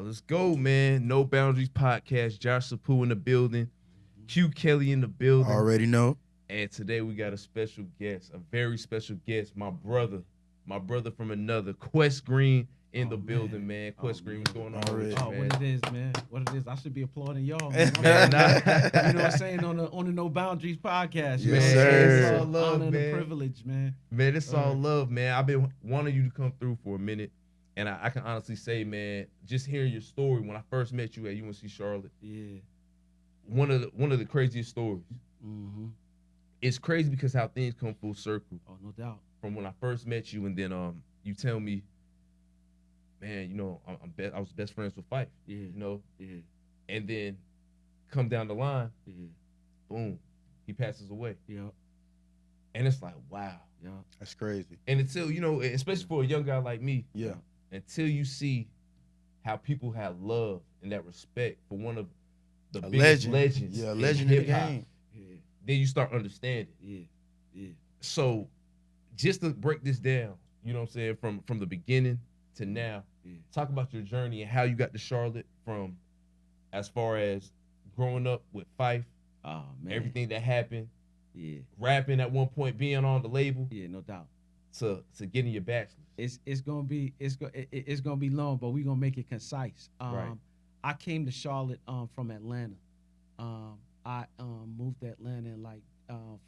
Let's go, man. No Boundaries Podcast. Josh Sapu in the building. Q Kelly in the building. Already know. And today we got a special guest, a very special guest, my brother from another, Quest Green in the building, man. Quest Green, what's going on with you, man? What it is, man. What it is. I should be applauding y'all, Man, man. nah. You know what I'm saying? On the No Boundaries podcast, Yes, man. sir. It's It's all love, honor and man. a privilege, man. Man, it's all love, man. I've been wanting you to come through for a minute. And I can honestly say, man, just hearing your story when I first met you at UNC Charlotte, Yeah. one of the craziest stories. Mm-hmm. It's crazy because how things come full circle Oh, no doubt. from when I first met you, and then you tell me, man, you know, I was best friends with Phife, Yeah. you know, Yeah. and then come down the line, Yeah. boom, he passes away, Yeah. and it's like, wow. Yeah. That's crazy. And until, you know, especially for a young guy like me, Yeah. until you see how people have love and that respect for one of the A biggest legend. legends Yeah, a in legend in the hip-hop, game. Yeah. then you start understanding. Yeah. Yeah. So just to break this down, you know what I'm saying, from the beginning to now, Yeah. talk about your journey and how you got to Charlotte from as far as growing up with Phife, Oh, man. everything that happened, Yeah. rapping at one point, being on the label, Yeah, no doubt. to getting your bachelor's. It's gonna be long, but we're gonna make it concise. Right. I came to Charlotte from Atlanta. I moved to Atlanta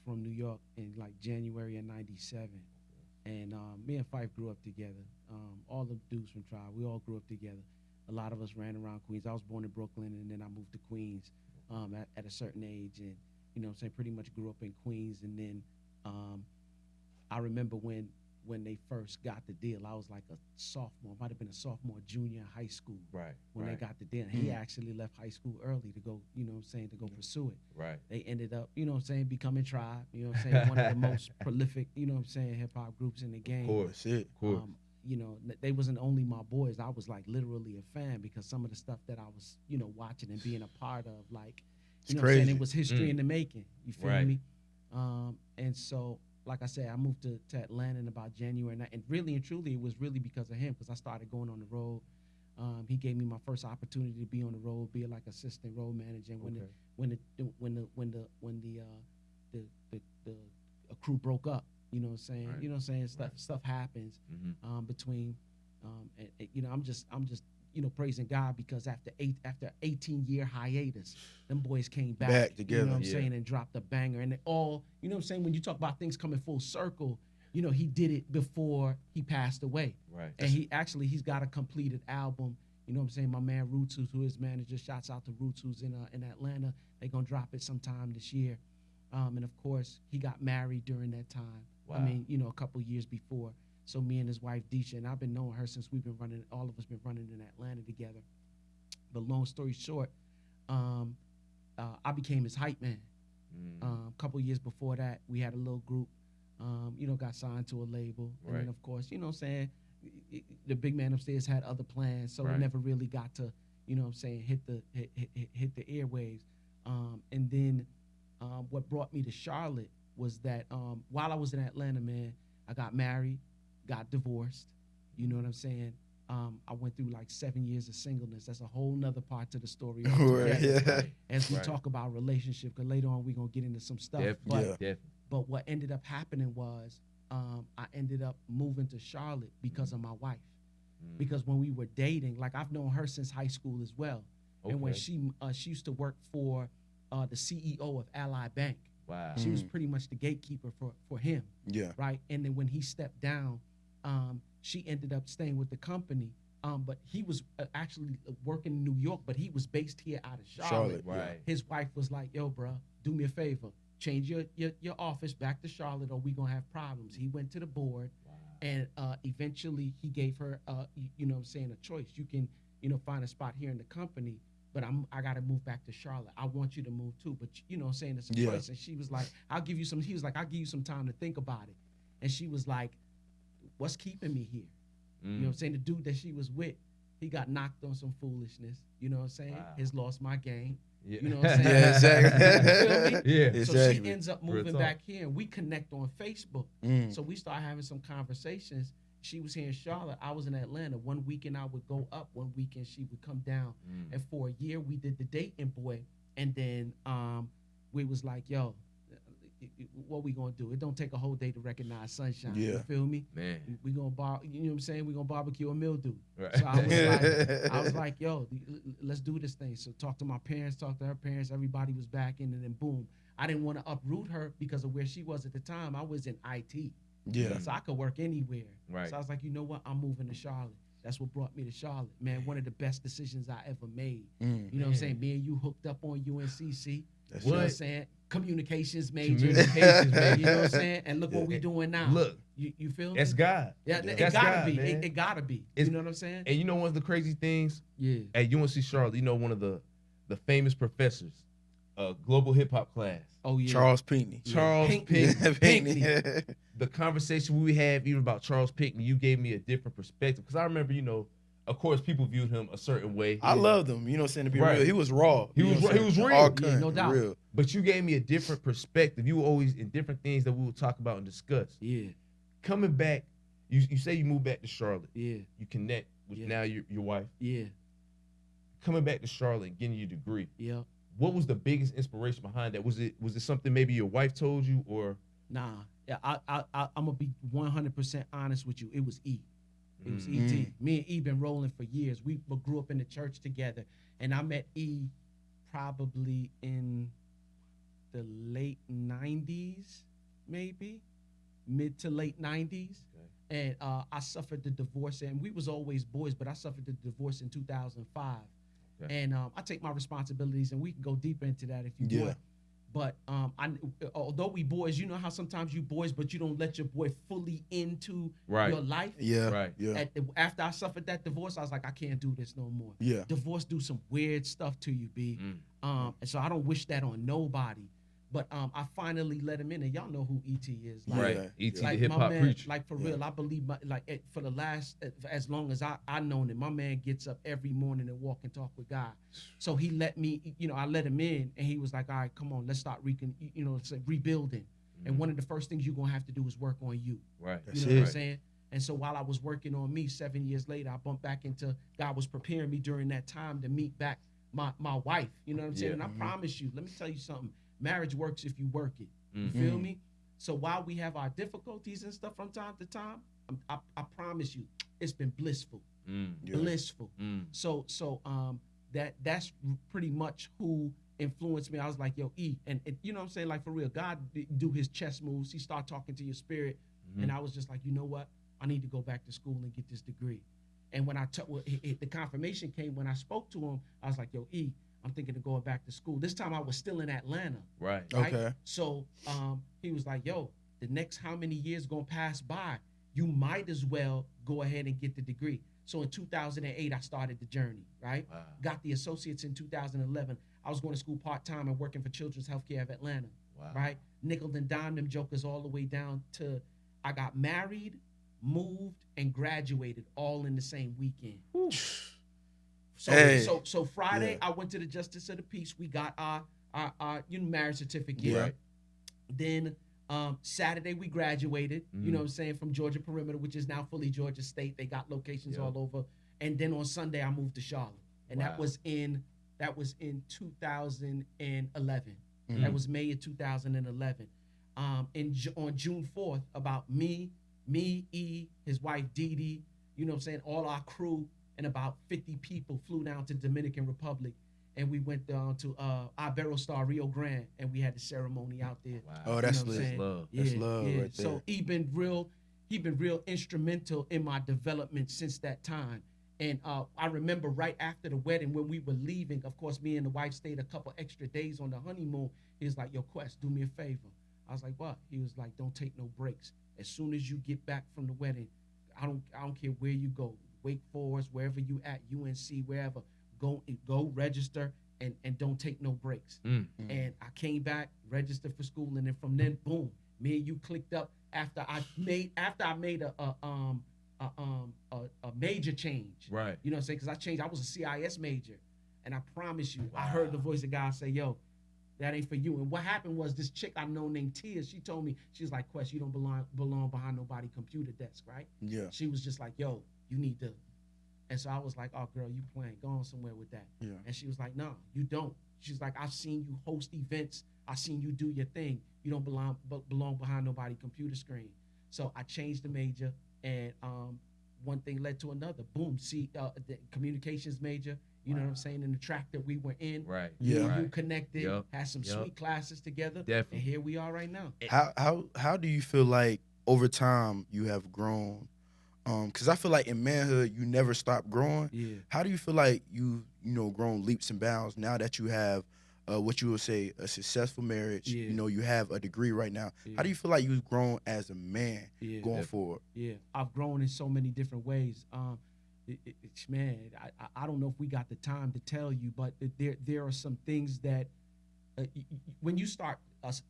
from New York in like January of '97, and me and Phife grew up together. All the dudes from Tribe, we all grew up together. A lot of us ran around Queens. I was born in Brooklyn, and then I moved to Queens at a certain age, and you know what I'm saying, pretty much grew up in Queens. And then I remember when they first got the deal, I was like a sophomore, might have been a sophomore, junior in high school Right. when they got the deal. He actually left high school early to go, you know what I'm saying, to go pursue it. Right. They ended up, you know what I'm saying, becoming Tribe, you know what I'm saying, one of the most prolific, you know what I'm saying, hip-hop groups in the game. Of course. That's it. Of course. You know, they wasn't only my boys. I was like literally a fan because some of the stuff that I was, you know, watching and being a part of, like, It's you know what I'm saying, crazy. it was history in the making. You feel Right. me? And so, like I said, I moved to Atlanta in about January, and really and truly, it was really because of him, because I started going on the road. He gave me my first opportunity to be on the road, be like assistant road manager. And when a crew broke up, you know what I'm saying? Right. You know what I'm saying? Stuff happens between, and, you know, I'm just you know, praising God because after 18-year hiatus, them boys came back together. You know what I'm Yeah. saying, and dropped a banger. And they all, you know what I'm saying, when you talk about things coming full circle, you know, he did it before he passed away. Right. And he's got a completed album. You know what I'm saying? My man Roots, who his manager, shouts out to Roots, who's in Atlanta. They gonna drop it sometime this year. And of course, he got married during that time. Wow. I mean, you know, a couple years before. So me and his wife Disha, and I've been knowing her since all of us been running in Atlanta together. But long story short, I became his hype man. A couple years before that, we had a little group, you know, got signed to a label. And Right. then, of course, you know what I'm saying, the big man upstairs had other plans, so Right. it never really got to, you know what I'm saying, hit the airwaves. And then what brought me to Charlotte was that while I was in Atlanta, man, I got married, got divorced. You know what I'm saying? I went through like 7 years of singleness. That's a whole nother part to the story. altogether. Yeah. As we Right. talk about relationship, because later on we're going to get into some stuff. Definitely. But, Definitely. but what ended up happening was I ended up moving to Charlotte because of my wife. Because when we were dating, like I've known her since high school as well. And when Okay. she used to work for the CEO of Ally Bank. Wow. She was pretty much the gatekeeper for him. Yeah. Right. And then when he stepped down, she ended up staying with the company. But he was actually working in New York, but he was based here out of Charlotte. Right. His wife was like, yo, bro, do me a favor. Change your office back to Charlotte or we going to have problems. He went to the board and eventually he gave her, you know what I'm saying, a choice. You can, you know, find a spot here in the company, but I got to move back to Charlotte. I want you to move too, but you know what I'm saying, it's a choice. And she was like, he was like, I'll give you some time to think about it. And she was like, what's keeping me here? You know what I'm saying? The dude that she was with, he got knocked on some foolishness. You know what I'm saying? Wow. Has lost my game. Yeah. You know what I'm saying? Yeah, exactly. You feel me? Yeah. So Exactly. she ends up Real moving talk. back here, and we connect on Facebook. So we start having some conversations, she was here in Charlotte. I was in Atlanta. One weekend I would go up. One weekend she would come down. And for a year we did the dating, boy. And then we was like, yo, what we gonna do? It don't take a whole day to recognize sunshine. Yeah. You feel me? Man. We gonna you know what I'm saying? We gonna barbecue a mildew. Right. So I was like, yo, let's do this thing. So talk to my parents, talk to her parents. Everybody was back in, and then boom. I didn't want to uproot her because of where she was at the time. I was in IT. Yeah. So I could work anywhere. Right. So I was like, you know what? I'm moving to Charlotte. That's what brought me to Charlotte. Man, one of the best decisions I ever made. You know what I'm saying? Me and you hooked up on UNCC. That's You know what I'm right. saying? Communications major. Communications, man. You know what I'm saying? And look what we doing now. Look, You feel me? that's God. Yeah, Yeah. it That's gotta God, be. man. It gotta be. It's- You know what I'm saying? And you know one of the crazy things Yeah. at UNC Charlotte, you know one of the famous professors, global hip hop class, Oh yeah. Charles Pinckney. Charles Pinckney. Pinckney. The conversation we had even about Charles Pinckney, you gave me a different perspective because I remember, you know, of course, people viewed him a certain way. I loved him. You know what I'm saying? To be Right. real, he was raw. He You know was what I'm he was saying? real. All Yeah, cunt, no doubt. Real. But you gave me a different perspective. You were always in different things that we would talk about and discuss. Yeah. Coming back, you say you moved back to Charlotte. Yeah. You connect with Yeah. now your wife. Yeah. Coming back to Charlotte and getting your degree. Yeah. What was the biggest inspiration behind that? Was it something maybe your wife told you or? Nah. Yeah. I'm gonna be 100% honest with you. It was E. It was Mm. E.T. Me and E been rolling for years. We grew up in the church together, and I met E probably in the late 90s, maybe mid to late 90s. Okay. And I suffered the divorce, and we was always boys, but I suffered the divorce in 2005. Okay. And I take my responsibilities, and we can go deeper into that if you Yeah. want. But although we boys, you know how sometimes you boys, but you don't let your boy fully into Right. your life. Yeah. Right. Yeah. After I suffered that divorce, I was like, I can't do this no more. Yeah. Divorce do some weird stuff to you, B. Mm. And so I don't wish that on nobody. But I finally let him in, and y'all know who E.T. is. Like, Right. Yeah. E.T. like the hip my hop man, preacher. like for Yeah. real, I believe for the last as long as I known him, my man gets up every morning and walk and talk with God. So he let me, I let him in, and he was like, all right, come on, let's start rebuilding. And one of the first things you're gonna have to do is work on you. Right. That's You know what I'm it. saying? And so while I was working on me, 7 years later, I bumped back into God was preparing me during that time to meet back my wife. You know what I'm saying? Yeah. And I promise you, let me tell you something. Marriage works if you work it. You Mhm. feel me? So while we have our difficulties and stuff from time to time, I promise you, it's been blissful, Mm. Yeah. blissful. Mm. So that's pretty much who influenced me. I was like, yo, E, and you know what I'm saying? Like for real, God do his chess moves. He start talking to your spirit, and I was just like, you know what? I need to go back to school and get this degree. And when the confirmation came when I spoke to him, I was like, yo, E, I'm thinking of going back to school. This time I was still in Atlanta. Right. Right? Okay. So he was like, yo, the next how many years gonna pass by? You might as well go ahead and get the degree. So in 2008, I started the journey, right? Wow. Got the associates in 2011. I was going to school part-time and working for Children's Healthcare of Atlanta, Wow. right? Nickel and dime them jokers all the way down to I got married, moved, and graduated all in the same weekend. So, Hey. so Friday, Yeah. I went to the Justice of the Peace. We got our marriage certificate. Yeah. Right? Then Saturday we graduated. You know what I'm saying, from Georgia Perimeter, which is now fully Georgia State. They got locations Yep. all over. And then on Sunday I moved to Charlotte, and that Wow. was in 2011. Mhm. That was May of 2011. On June 4th, about me, E, his wife Dee Dee, you know what I'm saying, all our crew and about 50 people flew down to Dominican Republic, and we went down to Iberostar Rio Grande, and we had the ceremony out there. Wow. Oh, that's You know what I'm lit. saying? Love. That's love right So there. he been real instrumental in my development since that time. And I remember right after the wedding when we were leaving, of course, me and the wife stayed a couple extra days on the honeymoon. He was like, yo, Quest, do me a favor. I was like, what? He was like, don't take no breaks. As soon as you get back from the wedding, I don't care where you go, Wake Forest, wherever you at, UNC, wherever, go register and don't take no breaks. Mm. And I came back, registered for school, and then from then, boom, me and you clicked up after I made a major change. Right. You know what I'm saying? Because I changed. I was a CIS major, and I promise you, I heard the voice of God say, "Yo, That ain't for you. And what happened was this chick I know named Tia, she told me, she's like, Quest, you don't belong behind nobody computer desk, right? Yeah. She was just like, yo, you need to. And so I was like, oh, girl, you playing. Go on somewhere with that. Yeah. And she was like, no, you don't. She's like, I've seen you host events. I've seen you do your thing. You don't belong behind nobody computer screen. So I changed the major, and one thing led to another. Boom. See, the communications major. You know what I'm saying? In the track that we were in. Right. Yeah. You Right. connected. Yep. Had some Yep. sweet classes together. Definitely. And here we are right now. How do you feel like over time you have grown? Because I feel like in manhood you never stop growing. Yeah. How do you feel like you grown leaps and bounds now that you have what you would say a successful marriage? Yeah. You have a degree right now. Yeah. How do you feel like you've grown as a man Yeah. going forward? Yeah, I've grown in so many different ways. Man, I don't know if we got the time to tell you, but there are some things that when you start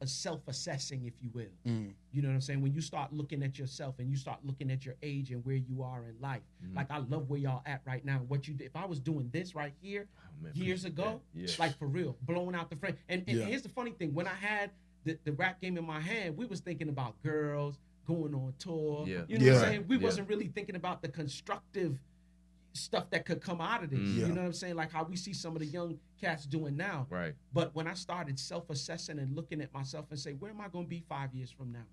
self-assessing, if you will, you know what I'm saying? When you start looking at yourself and you start looking at your age and where you are in life, like I love where y'all at right now. What you did, if I was doing this right here years ago, like for real, blowing out the frame. And here's the funny thing: when I had the rap game in my hand, we was thinking about girls going on tour. Yeah. You know what I'm Yeah. saying? We wasn't really thinking about the constructive stuff that could come out of this. Yeah. You know what I'm saying? Like how we see some of the young cats doing now. Right. But when I started self-assessing and looking at myself and say, where am I going to be 5 years from now?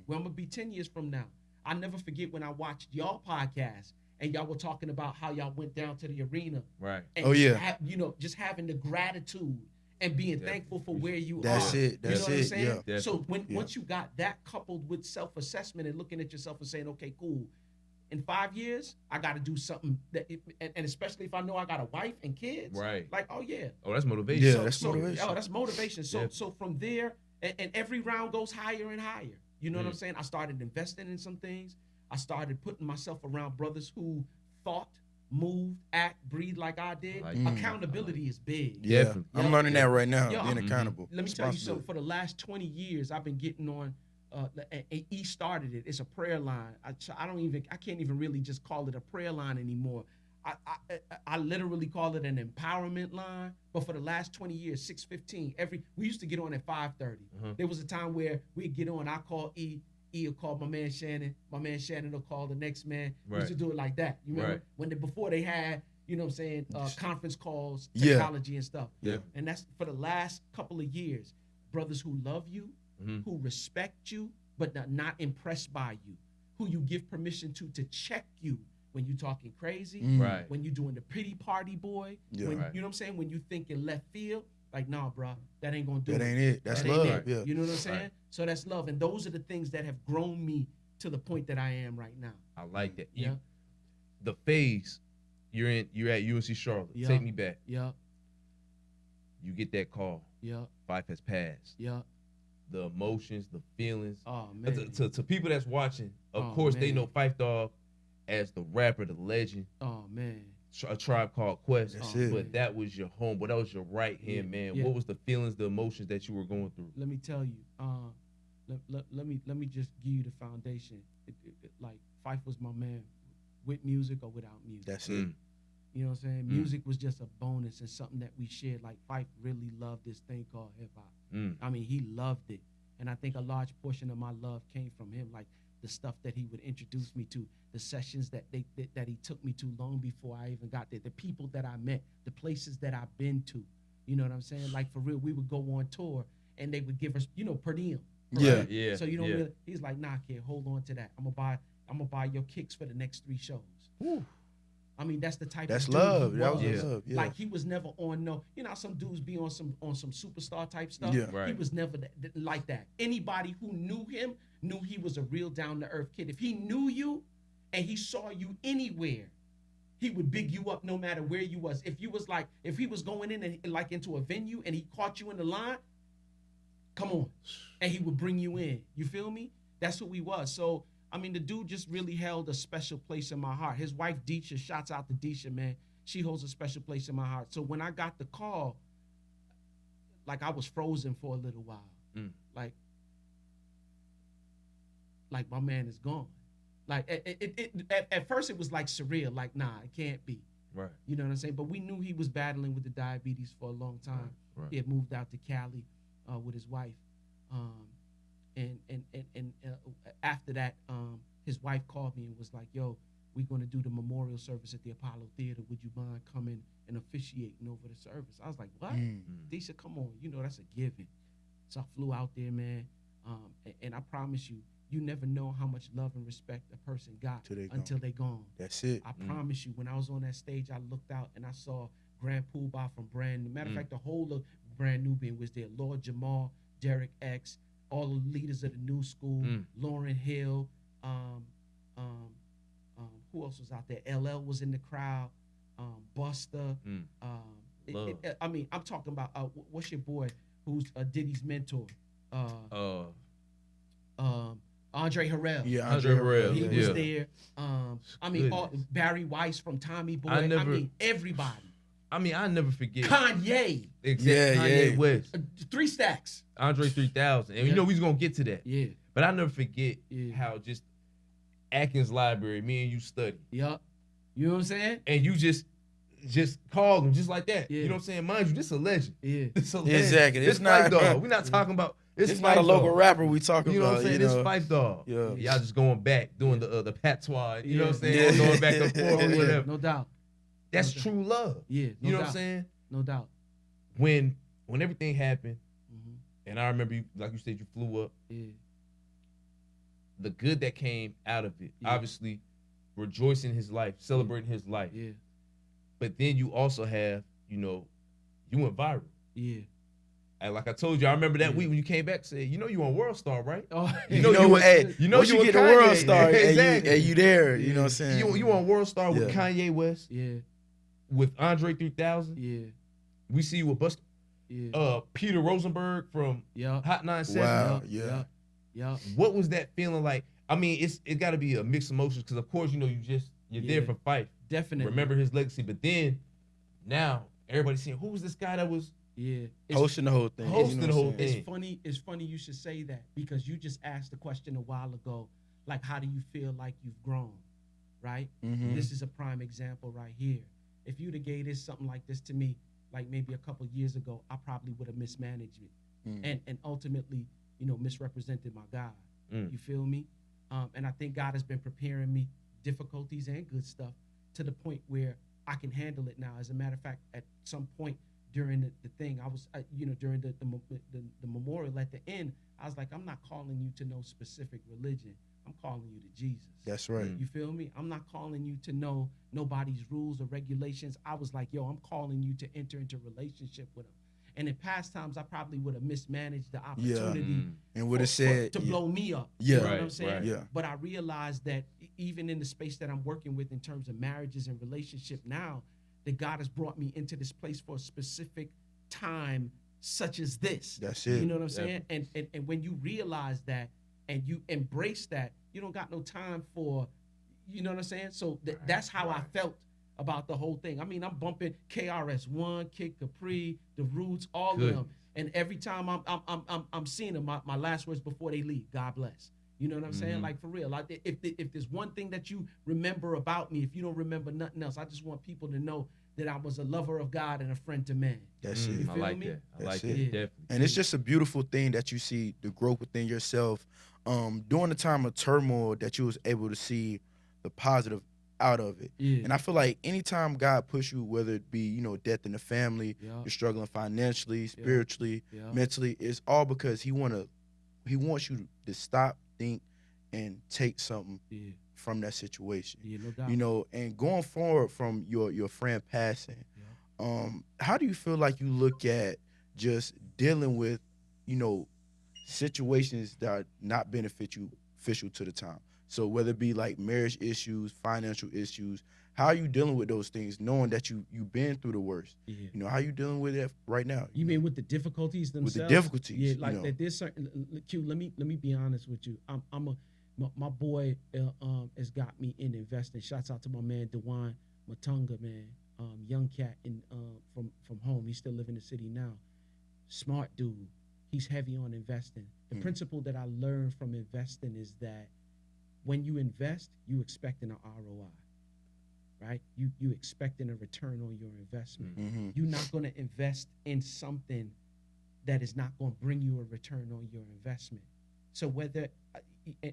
Where I'm going to be 10 years from now? I never forget when I watched y'all podcast and y'all were talking about how y'all went down to the arena. Right. And Oh, yeah. just having the gratitude and being thankful for where you That's are. it. That's you know what I'm it. saying? Yeah. So once you got that coupled with self-assessment and looking at yourself and saying, okay, cool. In 5 years, I got to do something and especially if I know I got a wife and kids. Right. Like, oh yeah. Oh, that's motivation. Yeah, that's motivation. Oh, that's motivation. So Yeah. so from there, and every round goes higher and higher. You know what I'm saying? I started investing in some things. I started putting myself around brothers who thought, moved, act, breathed like I did. Accountability is big. Yeah. Definitely. I'm learning that right now. Yo, being accountable. Let me tell you Responsibility. something. For the last 20 years, I've been getting on. And he started it. It's a prayer line. I can't even really just call it a prayer line anymore. I literally call it an empowerment line. But for the last 20 years, 6:15 we used to get on at 5:30. There was a time where we'd get on. I call E will call my man Shannon. My man Shannon will call the next man. We used to do it like that. You remember before they had, you know what I'm saying, conference calls, technology and stuff. Yeah. And that's for the last couple of years. Brothers who love you, who respect you, but not impressed by you, who you give permission to check you when you talking crazy, Right. when you doing the pity party boy, Yeah. when, Right. you know what I'm saying, when you thinking left field, like, nah, bro, that ain't gonna do it. That ain't it. That's That ain't love. it. Yeah. You know what I'm saying? Right. So that's love. And those are the things that have grown me to the point that I am right now. I like that. Yeah. The phase you're at UNC Charlotte. Yeah. Take me back. Yeah, You get that call. yeah, Phife has passed. yeah. The emotions, the feelings. Oh, man. To people that's watching, of Oh, course they man. know Phife Dawg as the rapper, the legend, Oh, man. A Tribe Called Quest. That's Oh, it. But that was your home. But that was your right hand man. Yeah. What was the feelings, the emotions that you were going through? Let me tell you. Let me just give you the foundation. Like Phife was my man, with music or without music. That's it. You know what I'm saying? Music was just a bonus and something that we shared. Like Phife really loved this thing called hip hop. I mean, he loved it, and I think a large portion of my love came from him. Like the stuff that he would introduce me to, the sessions that he took me to long before I even got there, the people that I met, the places that I've been to. You know what I'm saying? Like for real, we would go on tour and they would give us, per diem. Yeah. right? Yeah. So you don't yeah. really. He's like, nah, kid, hold on to that. I'm gonna buy your kicks for the next 3 shows. Whew. I mean, that's the type That's of dude love. he That was Yeah. love. Yeah. Like he was never on no, how some dudes be on some superstar type stuff. Yeah. Right. He was never like that. Anybody who knew him knew he was a real down to earth kid. If he knew you and he saw you anywhere, he would big you up no matter where you was. If he was going in and like into a venue and he caught you in the line, come on, and he would bring you in. You feel me? That's who he was. So I mean, the dude just really held a special place in my heart. His wife, Deisha, shouts out to Deisha, man. She holds a special place in my heart. So when I got the call, like I was frozen for a little while. Like my man is gone. Like at first it was like surreal. Like, nah, it can't be. Right. You know what I'm saying? But we knew he was battling with the diabetes for a long time. Right. He had moved out to Cali. with his wife, and after that, his wife called me and was like, "Yo, we're gonna do the memorial service at the Apollo Theater. Would you mind coming and officiating over the service?" I was like, "What?" They said, "Come on, that's a given." So I flew out there, man, and I promise you, you never know how much love and respect a person got until they gone. That's it. I promise you, when I was on that stage, I looked out and I saw Grand Poobah from Brand New. Matter of fact, the whole of Brand Nubian was there. Lord Jamal, Derek X, all the leaders of the new school, Lauryn Hill, who else was out there? LL was in the crowd, Busta. I mean, I'm talking about what's your boy who's Diddy's mentor? Andre Harrell. Yeah, Andre Harrell. He was there. I mean, Barry Weiss from Tommy Boy. I mean, everybody. I mean, I never forget Kanye. Kanye West. 3 Stacks. Andre 3000. And we was going to get to that. Yeah. But I never forget how just Atkins Library, me and you study. Yup. You know what I'm saying? And you just called him just like that. You know what I'm saying? Mind you, this a legend. Yeah. This a legend. Exactly. This Phife Dawg. We're not talking about... It's not a local rapper we talking about. You know what I'm saying? This Phife Dawg. Yeah. Y'all just going back, doing the patois. You know what I'm saying? Going back and forth or whatever. No doubt. That's true love. Yeah. You know what I'm saying? No doubt. When everything happened, and I remember, like you said, you flew up. Yeah. The good that came out of it, obviously, rejoicing his life, celebrating his life. Yeah. But then you also have, you went viral. Yeah. And like I told you, I remember that week when you came back, said, you on World Star, right? Oh, you get a World Star and you there. You know what I'm saying? You on World Star with Kanye West. Yeah. With Andre 3000. Yeah. We see you with Busta. Yeah. Peter Rosenberg from Hot 97. Wow. Yeah. What was that feeling like? I mean, it got to be a mixed emotions because, of course, you're there for Phife. Definitely. Remember his legacy. But then, now, everybody's saying, who was this guy that was hosting the whole thing? It's funny you should say that because you just asked the question a while ago, like, how do you feel like you've grown, right? This is a prime example right here. If you'd have gave something like this to me, like maybe a couple years ago, I probably would have mismanaged it and ultimately, misrepresented my God. You feel me? And I think God has been preparing me difficulties and good stuff to the point where I can handle it now. As a matter of fact, at some point during the thing, I was, during the memorial at the end, I was like, I'm not calling you to no specific religion. I'm calling you to Jesus. That's right. You feel me? I'm not calling you to know nobody's rules or regulations. I was like, yo, I'm calling you to enter into relationship with him. And in past times, I probably would have mismanaged the opportunity and would have said to blow me up. Yeah. You know what I'm saying? Right. Yeah. But I realized that even in the space that I'm working with in terms of marriages and relationship now, that God has brought me into this place for a specific time such as this. That's it. You know what I'm saying? And when you realize that and you embrace that, you don't got no time for, you know what I'm saying? So that's how I felt about the whole thing. I mean, I'm bumping KRS-One, Kid Capri, The Roots, all of them. And every time I'm seeing them, my last words before they leave, God bless. You know what I'm saying? Like, for real. Like, if there's one thing that you remember about me, if you don't remember nothing else, I just want people to know that I was a lover of God and a friend to man. That's it. I like that. I like that. Definitely. And it's just a beautiful thing that you see the growth within yourself. During the time of turmoil, that you was able to see the positive out of it. Yeah. And I feel like anytime God push you, whether it be, death in the family, you're struggling financially, spiritually, mentally, it's all because he wants you to stop, think, and take something from that situation. Yeah, no doubt. And going forward from your friend passing, how do you feel like you look at just dealing with, situations that are not beneficial to the time? So whether it be like marriage issues, financial issues, how are you dealing with those things, knowing that you've been through the worst? Yeah. How you dealing with it right now? You mean with the difficulties themselves? With the difficulties. Yeah, like that. There's certain. Q, let me be honest with you. My boy has got me in investing. Shouts out to my man Dewan Matunga, man, young cat from home. He's still living in the city now. Smart dude. He's heavy on investing. The principle that I learned from investing is that when you invest, you expecting an ROI, right? You expecting a return on your investment. You're not going to invest in something that is not going to bring you a return on your investment. So whether,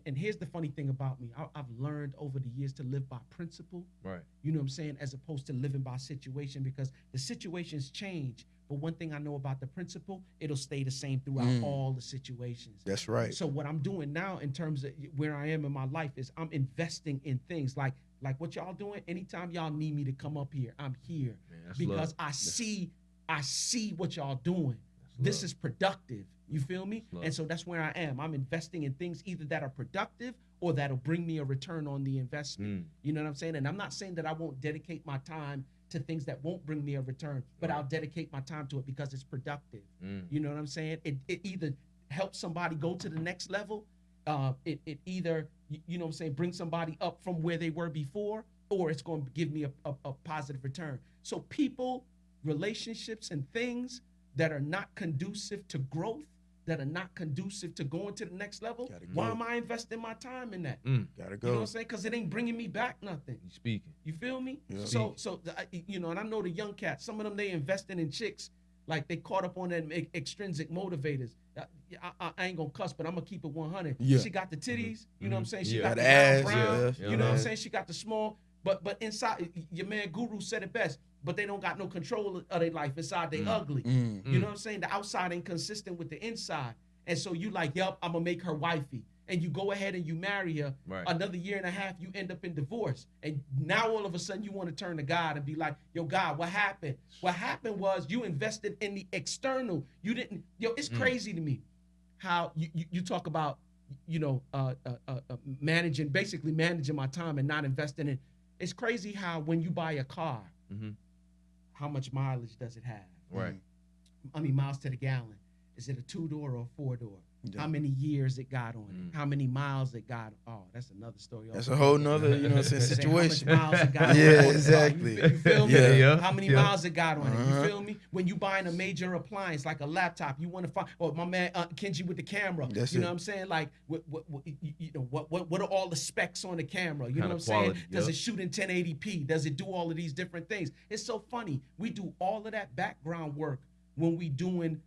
and here's the funny thing about me, I've learned over the years to live by principle. Right. You know what I'm saying? As opposed to living by situation, because the situations change. But one thing I know about the principle, it'll stay the same throughout all the situations. That's right. So what I'm doing now in terms of where I am in my life is I'm investing in things like what y'all doing. Anytime y'all need me to come up here, I'm here. Man, because I see what y'all doing. This is productive. You feel me? And so that's where I am. I'm investing in things either that are productive or that'll bring me a return on the investment. You know what I'm saying? And I'm not saying that I won't dedicate my time to things that won't bring me a return, but I'll dedicate my time to it because it's productive. You know what I'm saying? It either helps somebody go to the next level. It either, you know what I'm saying, bring somebody up from where they were before, or it's going to give me a positive return. So people, relationships, and things that are not conducive to growth, that are not conducive to going to the next level, why am I investing my time in that? Gotta go. You know what I'm saying? Because it ain't bringing me back nothing. You speaking. You feel me? Yeah. So you know, and I know the young cats, some of them, they investing in chicks, like they caught up on that extrinsic motivators. I ain't gonna cuss, but I'm gonna keep it 100. Yeah. She got the titties, you know what I'm saying? She Yeah. got the ass, brown, yeah. you know what I'm saying? She got the small, but inside, your man Guru said it best, but they don't got no control of their life. Inside, they ugly. You know what I'm saying? The outside ain't consistent with the inside. And so you like, yup, I'm gonna make her wifey. And you go ahead and you marry her. Right. Another year and a half, you end up in divorce. And now all of a sudden you want to turn to God and be like, yo, God, what happened? What happened was you invested in the external. You didn't, it's crazy to me how you talk about, you know, basically managing my time and not investing in. It's crazy how when you buy a car, how much mileage does it have? Right. I mean, miles to the gallon. Is it a 2-door or a 4-door? Yeah. How many years it got on it? How many miles it got? Oh, that's another story. That's a whole nother, you know what I'm saying, situation. How much miles it got Yeah, on it? exactly. You feel me? Yeah. How many miles it got on it? You feel me? When you buying a major appliance like a laptop, you want to find, oh, my man Kenji with the camera. That's you know it. what I'm saying? Like, what are all the specs on the camera? You know what I'm quality, saying? Does it shoot in 1080p? Does it do all of these different things? It's so funny. We do all of that background work when we doing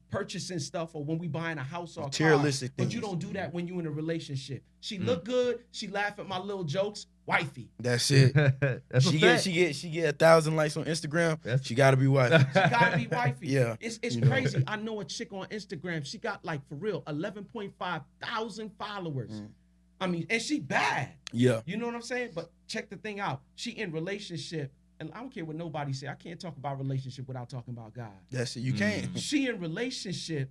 purchasing stuff or when we buying a house or a car. Materialistic But you things. don't do that when you in a relationship. She look good. She laugh at my little jokes. Wifey. That's it. That's she a get fact. she get 1,000 likes on Instagram. She gotta be wife. She gotta be wifey. Yeah. It's You know. crazy. I know a chick on Instagram. She got like, for real, 11.5 thousand followers. I mean, and she bad. Yeah. You know what I'm saying? But check the thing out. She in relationship. And I don't care what nobody say. I can't talk about relationship without talking about God. That's it. You can't. She in relationship,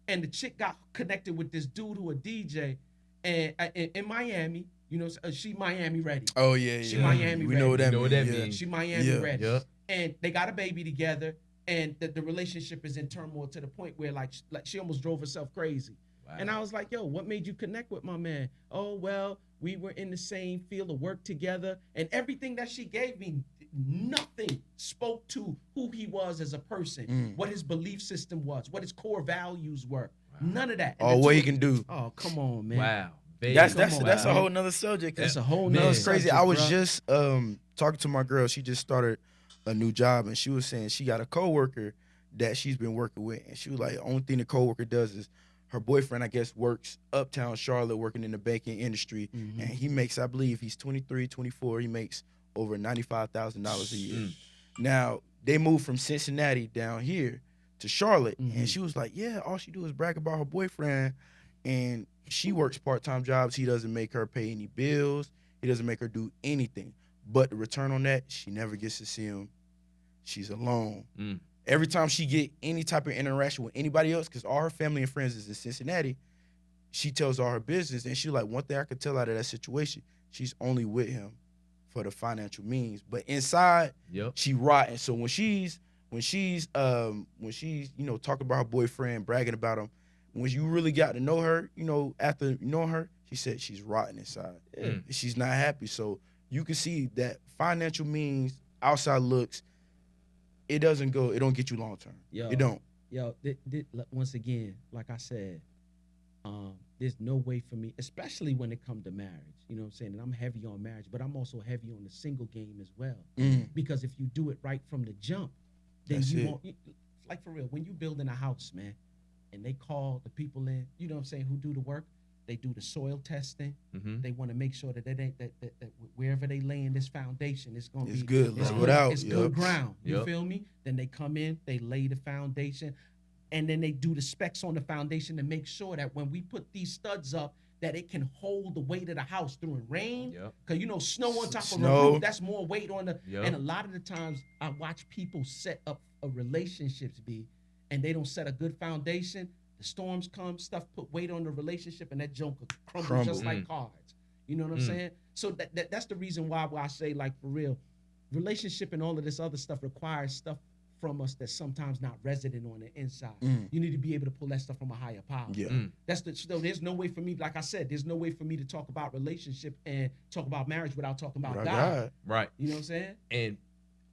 and the chick got connected with this dude who a DJ, and in Miami. You know, she Miami ready. Oh yeah, yeah. She Miami We ready. know what that You know what means. that yeah. means. She Miami Yeah. ready. Yeah. And they got a baby together, and the relationship is in turmoil to the point where like she almost drove herself crazy. Wow. And I was like, yo, what made you connect with my man? Oh, well, we were in the same field of work together, and everything that she gave me, nothing spoke to who he was as a person, what his belief system was, what his core values were. None of that. And All the what two- he can do. Oh, come on, man. Wow. That's Baby. that's a man. whole nother subject. That's a whole No, nother it's crazy. subject, I was bruh. just talking to my girl. She just started a new job, and she was saying she got a coworker that she's been working with, and she was like, the only thing the coworker does is her boyfriend, I guess, works uptown Charlotte, working in the banking industry, and he makes, I believe, he's 23, 24. He makes over $95,000 a year. Now they moved from Cincinnati down here to Charlotte, and she was like, yeah, all she do is brag about her boyfriend, and she works part-time jobs. He doesn't make her pay any bills. He doesn't make her do anything. But the return on that, she never gets to see him. She's alone. Every time she get any type of interaction with anybody else, because all her family and friends is in Cincinnati, she tells all her business. And she like, one thing I could tell out of that situation, she's only with him for the financial means. But inside, she rotten. So when she's you know, talking about her boyfriend, bragging about him, when you really got to know her, you know, after knowing her, she said she's rotten inside. She's not happy. So you can see that financial means, outside looks, it don't get you long term. It don't. Yo, once again, like I said, there's no way for me, especially when it comes to marriage. You know what I'm saying? And I'm heavy on marriage, but I'm also heavy on the single game as well. Because if you do it right from the jump, then That's you it. won't. Like for real, when you building a house, man, and they call the people in, you know what I'm saying, who do the work. They do the soil testing. Mm-hmm. They want to make sure that it ain't that wherever they lay in this foundation, it's gonna It's be good. It's Lay good, it out. it's Yep. good ground. You Yep. feel me? Then they come in, they lay the foundation, and then they do the specs on the foundation to make sure that when we put these studs up, that it can hold the weight of the house during rain. Yep. Cause you know snow on top of a Snow. roof, that's more weight on the. Yep. And a lot of the times I watch people set up a relationships and they don't set a good foundation. The storms come, stuff put weight on the relationship, and that junk crumbles just like cards. You know what I'm saying? So that's the reason why I say, like, for real, relationship and all of this other stuff requires stuff from us that's sometimes not resident on the inside. You need to be able to pull that stuff from a higher power. Yeah. So there's no way for me, like I said, there's no way for me to talk about relationship and talk about marriage without talking about God. Right. You know what I'm saying? And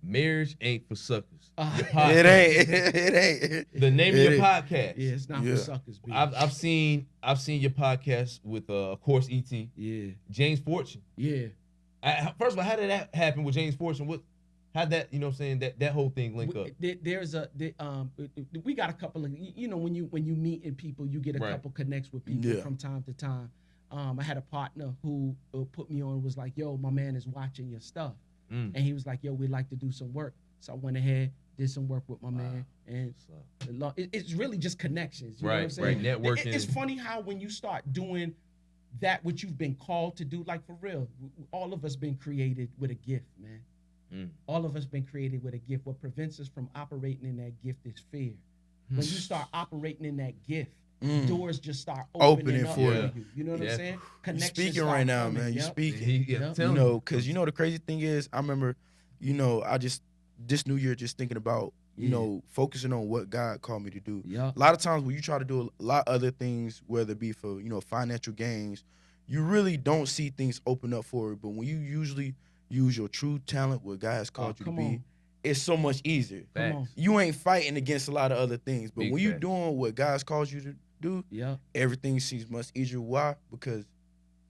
marriage ain't for suckers. Your It podcast. ain't. It ain't. The name of It your ain't. podcast. Yeah, it's not Yeah. for suckers, B. I've seen your podcast with of course ET, Yeah, James Fortune. yeah. First of all, how did that happen with James Fortune? How that, you know what I'm saying, that whole thing link up? We got a couple of, you know, when you meet in people, you get a Right. couple connects with people Yeah. from time to time. I had a partner who put me on, was like, yo, my man is watching your stuff. And he was like, yo, we'd like to do some work. So I went ahead, did some work with my man. And it's really just connections. You know what I'm saying? Right, networking. It's funny how when you start doing that which you've been called to do, like for real, all of us been created with a gift, man. All of us been created with a gift. What prevents us from operating in that gift is fear. When you start operating in that gift, doors just start opening up for for you. you. You know what I'm saying? You Connections speaking start right now, coming. man. You Yep. speaking. Yep. Tell You me. know, because you know the crazy thing is, I remember, you know, I just this new year just thinking about, you know, focusing on what God called me to do. Yep. A lot of times when you try to do a lot of other things, whether it be for, you know, financial gains, you really don't see things open up for it. But when you usually use your true talent, what God has called you to come be, on. it's so much easier. Come on. Facts. You ain't fighting against a lot of other things. But Big when you facts. doing what God's called you to do, Yep. everything seems much easier. Why? Because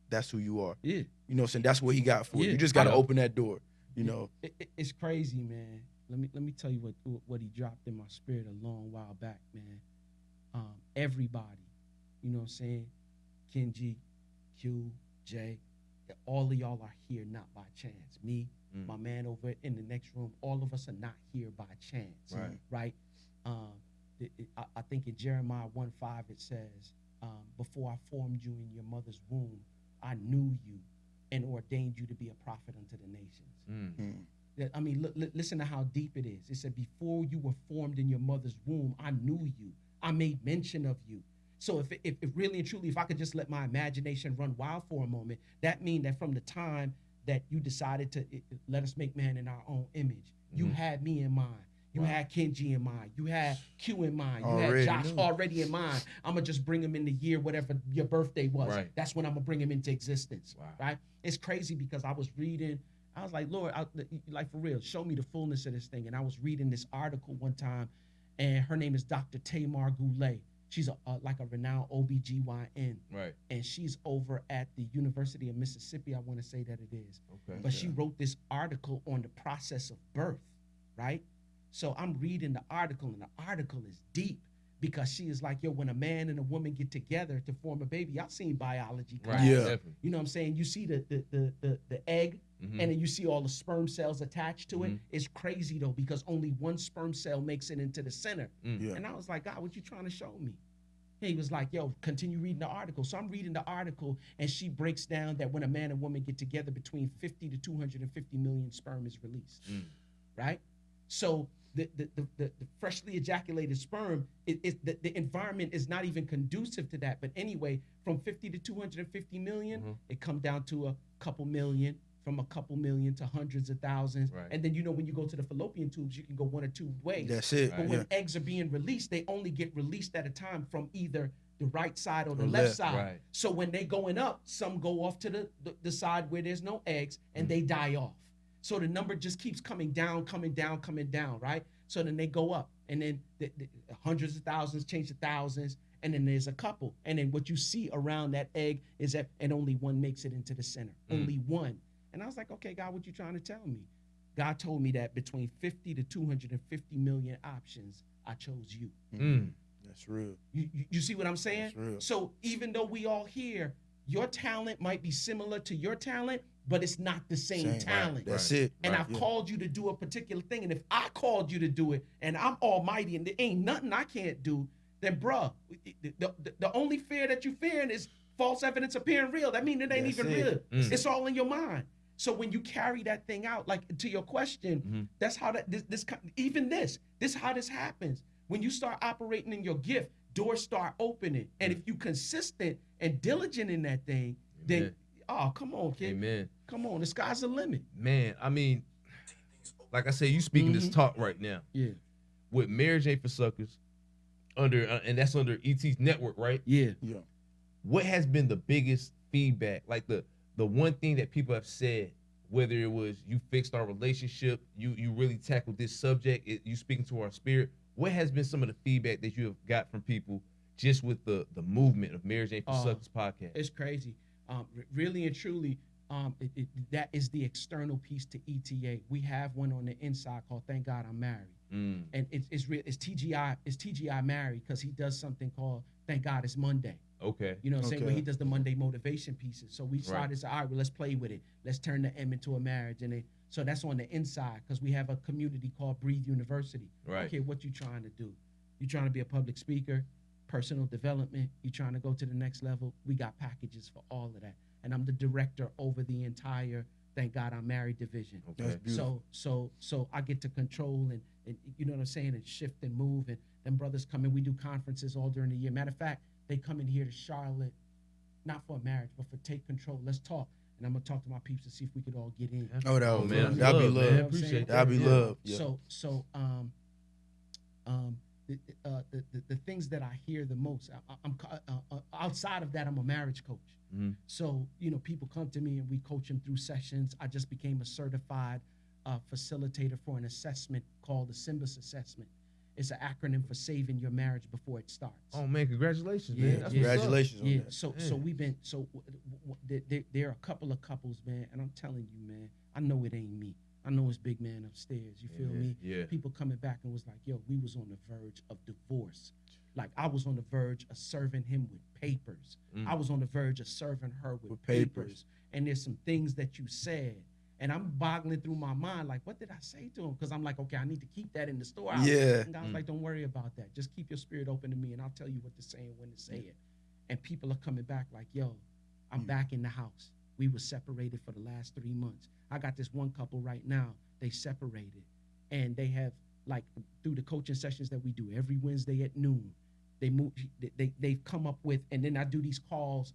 that's who you are. Yeah. You know what I'm saying? That's what he got for you. Yeah. You just got to Yeah. open that door, you know. It's crazy, man. Let me tell you what he dropped in my spirit a long while back, man. Everybody, you know what I'm saying? Kenji, Q, Jay, all of y'all are here not by chance. Me, my man over in the next room, all of us are not here by chance. Right. I think in Jeremiah 1:5 it says, before I formed you in your mother's womb, I knew you and ordained you to be a prophet unto the nations. I mean, listen to how deep it is. It said, before you were formed in your mother's womb, I knew you. I made mention of you. So if really and truly, if I could just let my imagination run wild for a moment, that means that from the time that you decided to let us make man in our own image, you had me in mind. You had Kenji in mind. You had Q in mind. You had Josh already in mind. I'm going to just bring him in the year, whatever your birthday was. Right. That's when I'm going to bring him into existence. Right? It's crazy because I was reading, I was like, Lord, like for real, show me the fullness of this thing. And I was reading this article one time, and her name is Dr. Tamar Goulet. She's like a renowned OBGYN. Right. And she's over at the University of Mississippi, I want to say that it is. Okay. But she wrote this article on the process of birth, right? So I'm reading the article, and the article is deep because she is like, yo, when a man and a woman get together to form a baby, y'all seen biology class. Right. Yeah. Definitely. You know what I'm saying? You see the egg, and then you see all the sperm cells attached to it. It's crazy though, because only one sperm cell makes it into the center. Yeah. And I was like, God, what you trying to show me? He was like, yo, continue reading the article. So I'm reading the article, and she breaks down that when a man and woman get together, between 50 to 250 million sperm is released, right? So the freshly ejaculated sperm, the environment is not even conducive to that. But anyway, from 50 to 250 million, it come down to a couple million, from a couple million to hundreds of thousands. Right. And then, you know, when you go to the fallopian tubes, you can go one or two ways. That's it. But when eggs are being released, they only get released at a time from either the right side or the Or left left, side. right. So when they going up, some go off to the side where there's no eggs, and they die off. So the number just keeps coming down, right? So then they go up, and then the hundreds of thousands change to thousands, and then there's a couple. And then what you see around that egg is that, and only one makes it into the center. Only one. And I was like, okay, God, what you trying to tell me? God told me that between 50 to 250 million options, I chose you. That's real. You see what I'm saying? That's real. So even though we all here, your talent might be similar to your talent, but it's not the same talent. That's it. And I've called you to do a particular thing. And if I called you to do it and I'm almighty and there ain't nothing I can't do, then bruh, the only fear that you fearing is false evidence appearing real. That means it ain't That's even it. real. Mm. It's all in your mind. So when you carry that thing out, like to your question, that's how this how this happens. When you start operating in your gift, doors start opening. And if you consistent and diligent in that thing, then come on, kid. Amen. Come on, the sky's the limit. Man, I mean, like I said, you speaking this talk right now. Yeah. With Marriage Ain't for Suckers, under and that's under ET's network, right? Yeah. Yeah. What has been the biggest feedback? Like the one thing that people have said, whether it was you fixed our relationship, you really tackled this subject, you speaking to our spirit. What has been some of the feedback that you have got from people just with the movement of Marriage Ain't for Suckers podcast? It's crazy. Really and truly, that is the external piece to ETA. We have one on the inside called Thank God I'm Married. And it's TGI Married because he does something called Thank God It's Monday. Okay. You know what I'm saying? Where he does the Monday motivation pieces. So we decided to say, all right, well, let's play with it. Let's turn the M into a marriage. So that's on the inside because we have a community called Breathe University. Right. Okay, what you trying to do? You trying to be a public speaker, personal development, you trying to go to the next level? We got packages for all of that. And I'm the director over the entire Thank God I'm Married division. Okay. That's beautiful. So I get to control and you know what I'm saying, and shift and move. And them brothers come in. We do conferences all during the year. Matter of fact, they come in here to Charlotte, not for a marriage, but for Take Control. Let's talk. And I'm gonna talk to my peeps to see if we could all get in. Oh, that was man, that'd be love, love. man. I Appreciate That'd be love. Yeah. The things that I hear the most, I'm outside of that, I'm a marriage coach. So, you know, people come to me and we coach them through sessions. I just became a certified facilitator for an assessment called the SYMBIS assessment. It's an acronym for saving your marriage before it starts. Oh man, congratulations, Yeah, man. That's yeah. what's up. Congratulations on Yeah, that. so we've been, there are a couple of couples, man, and I'm telling you, man, I know it ain't me. I know it's big man upstairs. You feel me? Yeah. People coming back and was like, yo, we was on the verge of divorce. Like I was on the verge of serving him with papers. I was on the verge of serving her with papers. And there's some things that you said. And I'm boggling through my mind, like, what did I say to him? Because I'm like, okay, I need to keep that in the storehouse. Yeah. And God's like, don't worry about that. Just keep your spirit open to me, and I'll tell you what to say and when to say it. And people are coming back like, yo, I'm back in the house. We were separated for the last 3 months. I got this one couple right now. They separated, and they have, like, through the coaching sessions that we do every Wednesday at noon, they've come up with, and then I do these calls